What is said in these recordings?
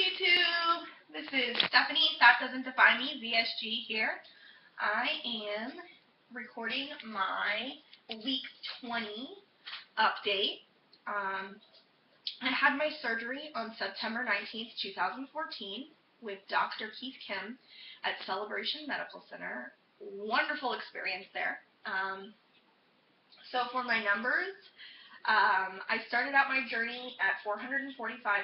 YouTube. This is Stephanie, That Doesn't Define Me, VSG here. I am recording my week 20 update. I had my surgery on September 19th, 2014 with Dr. Keith Kim at Celebration Medical Center. Wonderful experience there. So for my numbers, I started out my journey at 445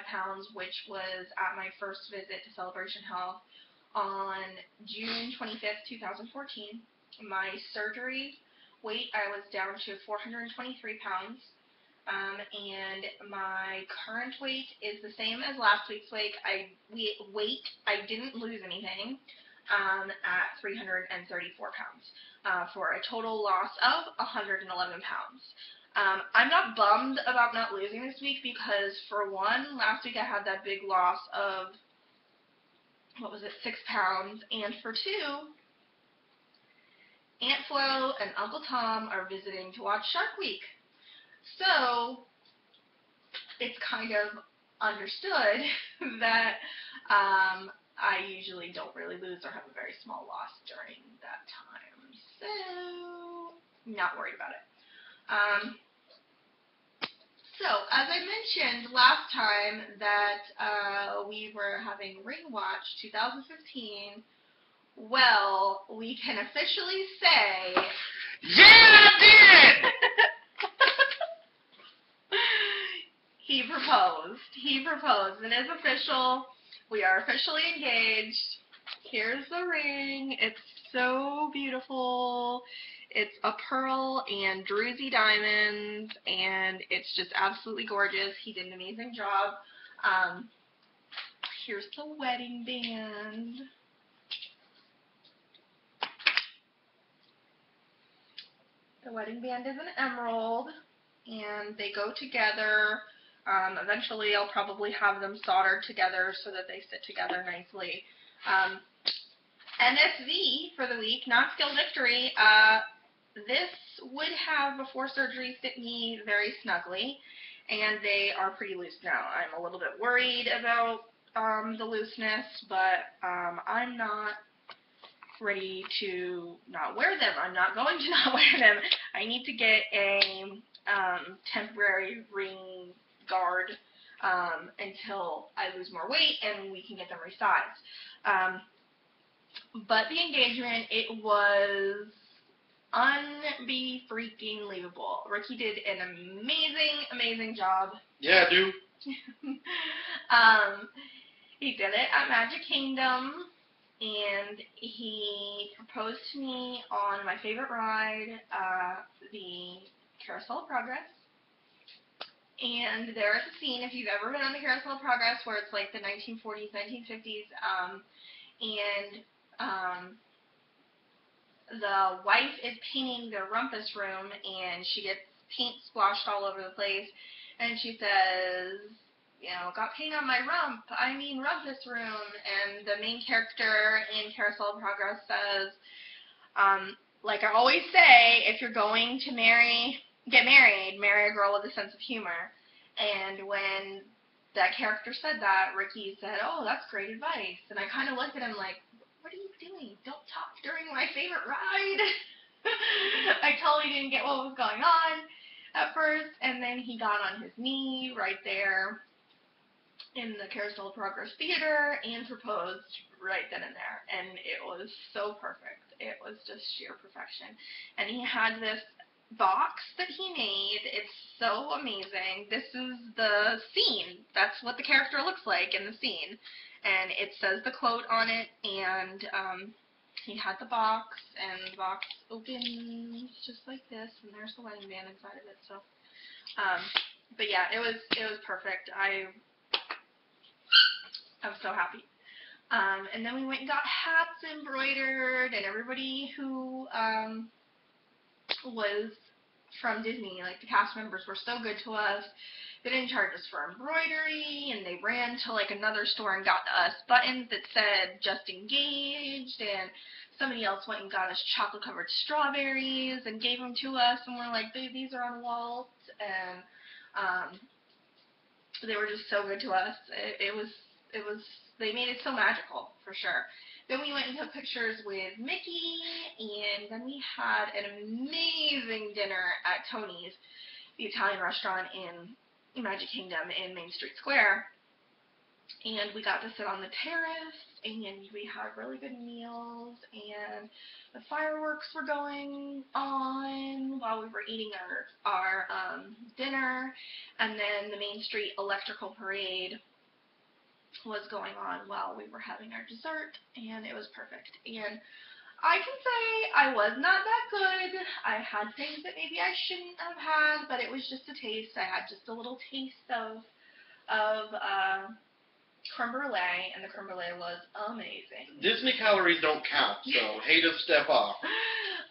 pounds, which was at my first visit to Celebration Health on June 25th, 2014. My surgery weight, I was down to 423 pounds, and my current weight is the same as last week's weight. I didn't lose anything at 334 pounds for a total loss of 111 pounds. I'm not bummed about not losing this week because, for one, last week I had that big loss of, 6 pounds, and for two, Aunt Flo and Uncle Tom are visiting to watch Shark Week. So, it's kind of understood that I usually don't really lose or have a very small loss during that time. So, not worried about it. So, as I mentioned last time that we were having Ring Watch 2015, well, we can officially say... Yeah, I did! He proposed, and it's official. We are officially engaged. Here's the ring. It's so beautiful. It's a pearl and druzy diamonds, and it's just absolutely gorgeous. He did an amazing job. Here's the wedding band. The wedding band is an emerald, and they go together. Eventually, I'll probably have them soldered together so that they sit together nicely. NSV for the week, Not Skill Victory. This would have, before surgery, fit me very snugly, and they are pretty loose now. I'm a little bit worried about the looseness, but I'm not ready to not wear them. I'm not going to not wear them. I need to get a temporary ring guard until I lose more weight and we can get them resized. But the engagement, it was unbe-freaking-leavable. Ricky did an amazing job. Yeah, dude. He did it at Magic Kingdom, and he proposed to me on my favorite ride, the Carousel of Progress. And there at the scene, if you've ever been on the Carousel of Progress, where it's like the 1940s, 1950s, the wife is painting the rumpus room, and she gets paint splashed all over the place, and she says, you know, got paint on my rump, I mean rumpus room, and the main character in Carousel of Progress says, like I always say, if you're going to get married, marry a girl with a sense of humor. And when that character said that, Ricky said, oh, that's great advice, and I kind of looked at him like, what are you doing? Don't talk during my favorite ride. I totally didn't get what was going on at first, and then he got on his knee right there in the Carousel of Progress Theater and proposed right then and there, and it was so perfect. It was just sheer perfection. And he had this box that he made. It's so amazing. This is the scene. That's what the character looks like in the scene. And it says the quote on it, and he had the box, and the box opens just like this, and there's the wedding band inside of it. So, but yeah, it was perfect. I'm so happy. And then we went and got hats embroidered, and everybody who was from Disney, like the cast members, were so good to us. They didn't charge us for embroidery, and they ran to like another store and got us buttons that said just engaged, and somebody else went and got us chocolate covered strawberries and gave them to us, and we're like, these are on Walt, and they were just so good to us. It was they made it so magical, for sure. Then we went and took pictures with Mickey, and then we had an amazing dinner at Tony's, the Italian restaurant in Magic Kingdom in Main Street Square. And we got to sit on the terrace, and we had really good meals, and the fireworks were going on while we were eating our dinner, and then the Main Street Electrical Parade was going on while we were having our dessert, and it was perfect. And I can say I was not that good. I had things that maybe I shouldn't have had, but it was just a taste. I had just a little taste of creme brulee, and the creme brulee was amazing. Disney calories don't count, so hate to step off.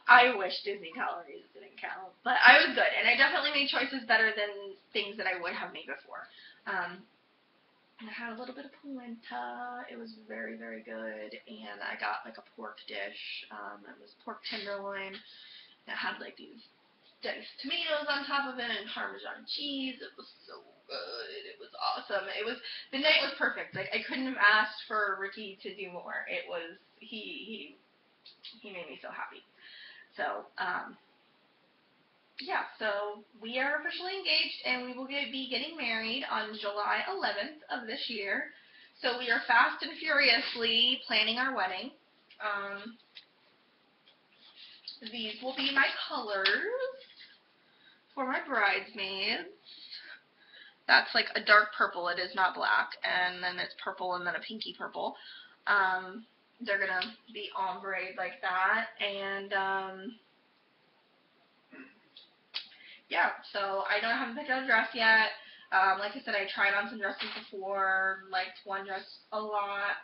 I wish Disney calories didn't count, but I was good, and I definitely made choices better than things that I would have made before. I had a little bit of polenta. It was very, very good, and I got like a pork dish. It was pork tenderloin. It had like these diced tomatoes on top of it and Parmesan cheese. It was so good. It was awesome. The night was perfect. Like, I couldn't have asked for Ricky to do more. It was he made me so happy. So yeah, so we are officially engaged, and we will be getting married on July 11th of this year. So we are fast and furiously planning our wedding. These will be my colors for my bridesmaids. That's like a dark purple. It is not black. And then it's purple and then a pinky purple. They're going to be ombre like that. And yeah, so I don't have a picked out a dress yet. Like I said, I tried on some dresses before, liked one dress a lot.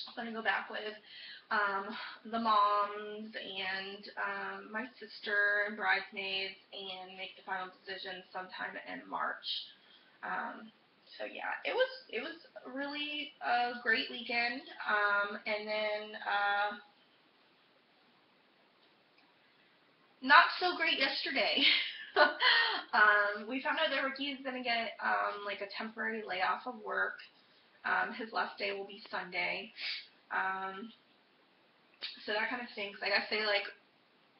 I'm going to go back with the moms and my sister and bridesmaids and make the final decision sometime in March. So yeah, it was really a great weekend. And then not so great yesterday. We found out that Ricky's going to get like a temporary layoff of work. His last day will be Sunday. So that kind of stinks. I gotta say, like,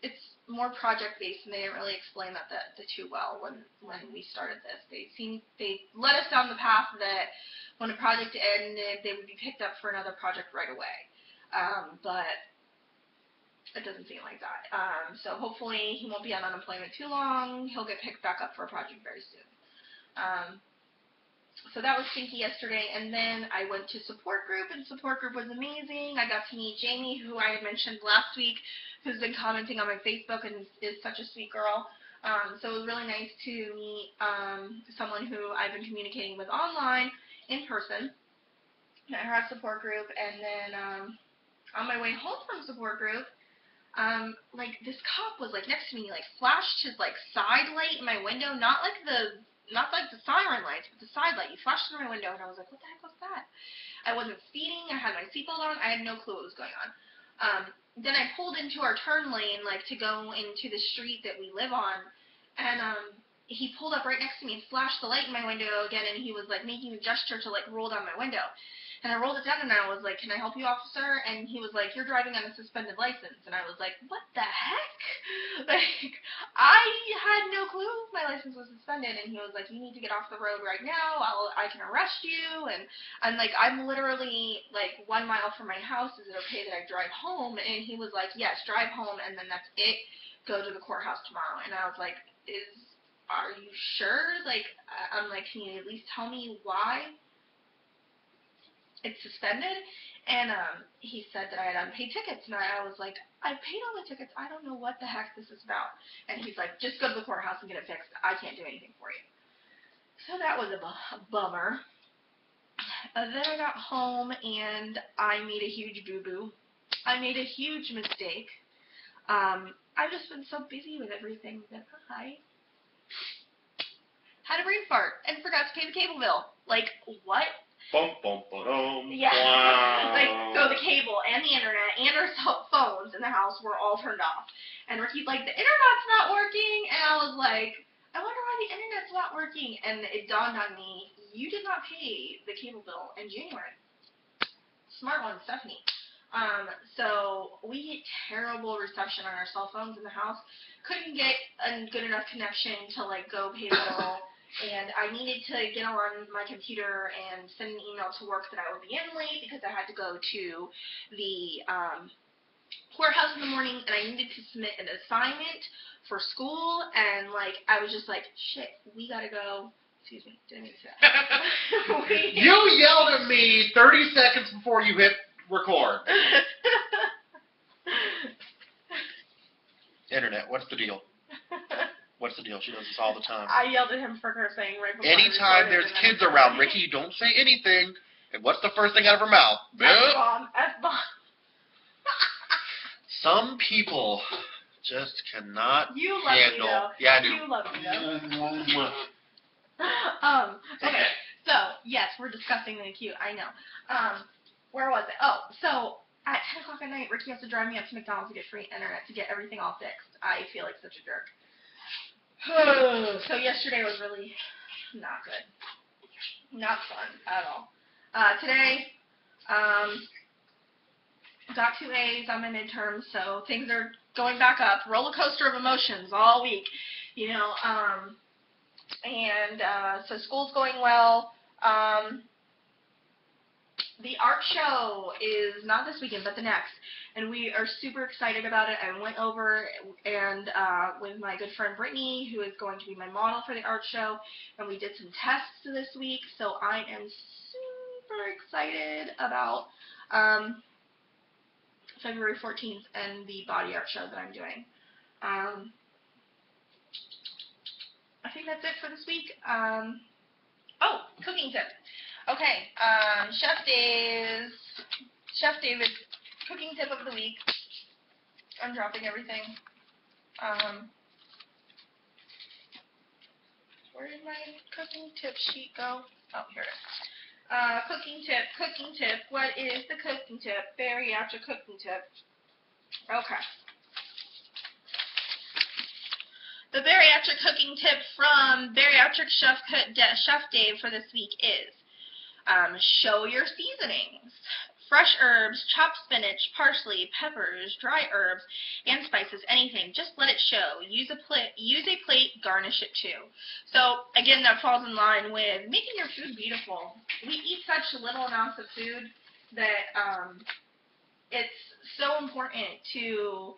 it's more project-based, and they didn't really explain that too well when we started this. They led us down the path that when a project ended, they would be picked up for another project right away. But it doesn't seem like that. So hopefully he won't be on unemployment too long. He'll get picked back up for a project very soon. So that was stinky yesterday, and then I went to support group, and support group was amazing. I got to meet Jamie, who I had mentioned last week, who's been commenting on my Facebook and is such a sweet girl. So it was really nice to meet someone who I've been communicating with online in person at her support group. And then on my way home from support group, like, this cop was like next to me, like, flashed his like side light in my window, not like the siren lights, but the side light. He flashed in my window, and I was like, what the heck was that? I wasn't speeding. I had my seatbelt on. I had no clue what was going on. Then I pulled into our turn lane, like, to go into the street that we live on, and he pulled up right next to me and flashed the light in my window again, and he was, like, making a gesture to, like, roll down my window. And I rolled it down, and I was like, can I help you, officer? And he was like, you're driving on a suspended license. And I was like, what the heck? Like, I had no clue my license was suspended. And he was like, you need to get off the road right now. I can arrest you. And I'm like, I'm literally, like, 1 mile from my house. Is it okay that I drive home? And he was like, yes, drive home, and then that's it. Go to the courthouse tomorrow. And I was like, are you sure? Like, I'm like, can you at least tell me why it's suspended? And he said that I had unpaid tickets, and I was like, I paid all the tickets. I don't know what the heck this is about. And he's like, just go to the courthouse and get it fixed. I can't do anything for you. So that was a bummer. Then I got home, and I made a huge boo-boo. I made a huge mistake. I've just been so busy with everything that I had a brain fart and forgot to pay the cable bill. Like, what? Bum, bum, ba-dum. Yeah. Wow. Like, so the cable and the internet and our phones in the house were all turned off. And Ricky's like, the internet's not working. And I was like, I wonder why the internet's not working. And it dawned on me, you did not pay the cable bill in January. Smart one, Stephanie. So we get terrible reception on our cell phones in the house. Couldn't get a good enough connection to like go pay the bill, and I needed to get on my computer and send an email to work that I would be in late because I had to go to the courthouse in the morning, and I needed to submit an assignment for school, and like I was just like, shit, we gotta go. Excuse me, didn't mean to say that. You yelled at me 30 seconds before you hit record. Internet, what's the deal? What's the deal? She does this all the time. I yelled at him for cursing right before. Anytime there's kids around, Ricky, you don't say anything. And what's the first thing out of her mouth? F-bomb. F-bomb. Some people just cannot You love handle. me though. Yeah, I do. You love me though. Okay, so, yes, we're discussing the queue, I know. Where was it? Oh, so, at 10 o'clock at night, Ricky has to drive me up to McDonald's to get free internet to get everything all fixed. I feel like such a jerk. So yesterday was really not good. Not fun at all. Today, got 2 A's on my midterm, so things are going back up. Roller coaster of emotions all week, you know. So school's going well. The art show is not this weekend, but the next, and we are super excited about it. I went over and with my good friend Brittany, who is going to be my model for the art show, and we did some tests this week, so I am super excited about February 14th and the body art show that I'm doing. I think that's it for this week. Oh, cooking tip. Okay, Chef David's cooking tip of the week. I'm dropping everything. Where did my cooking tip sheet go? Oh, here it is. Cooking tip. What is the cooking tip? Bariatric cooking tip. Okay. The bariatric cooking tip from Bariatric Chef Dave for this week is show your seasonings. Fresh herbs, chopped spinach, parsley, peppers, dry herbs, and spices, anything. Just let it show. Use a plate, garnish it too. So, again, that falls in line with making your food beautiful. We eat such little amounts of food that it's so important to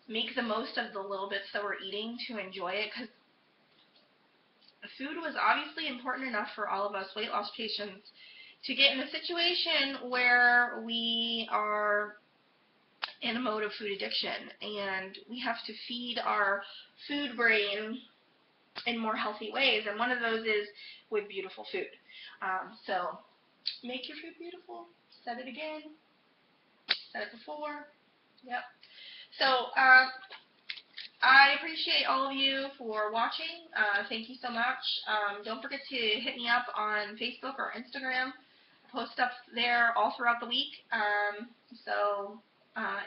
make the most of the little bits that we're eating to enjoy it, because food was obviously important enough for all of us weight loss patients to get in a situation where we are in a mode of food addiction, and we have to feed our food brain in more healthy ways, and one of those is with beautiful food. So make your food beautiful. Said it again. Said it before. Yep. So I appreciate all of you for watching. Thank you so much. Don't forget to hit me up on Facebook or Instagram. I post stuff there all throughout the week. So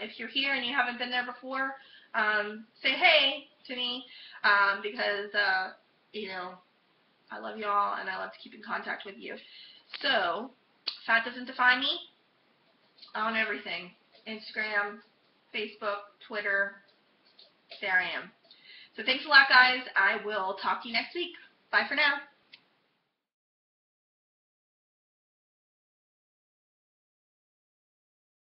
if you're here and you haven't been there before, say hey to me because, you know, I love you all and I love to keep in contact with you. So, fat doesn't define me on everything. Instagram, Facebook, Twitter, there I am. So thanks a lot, guys. I will talk to you next week. Bye for now.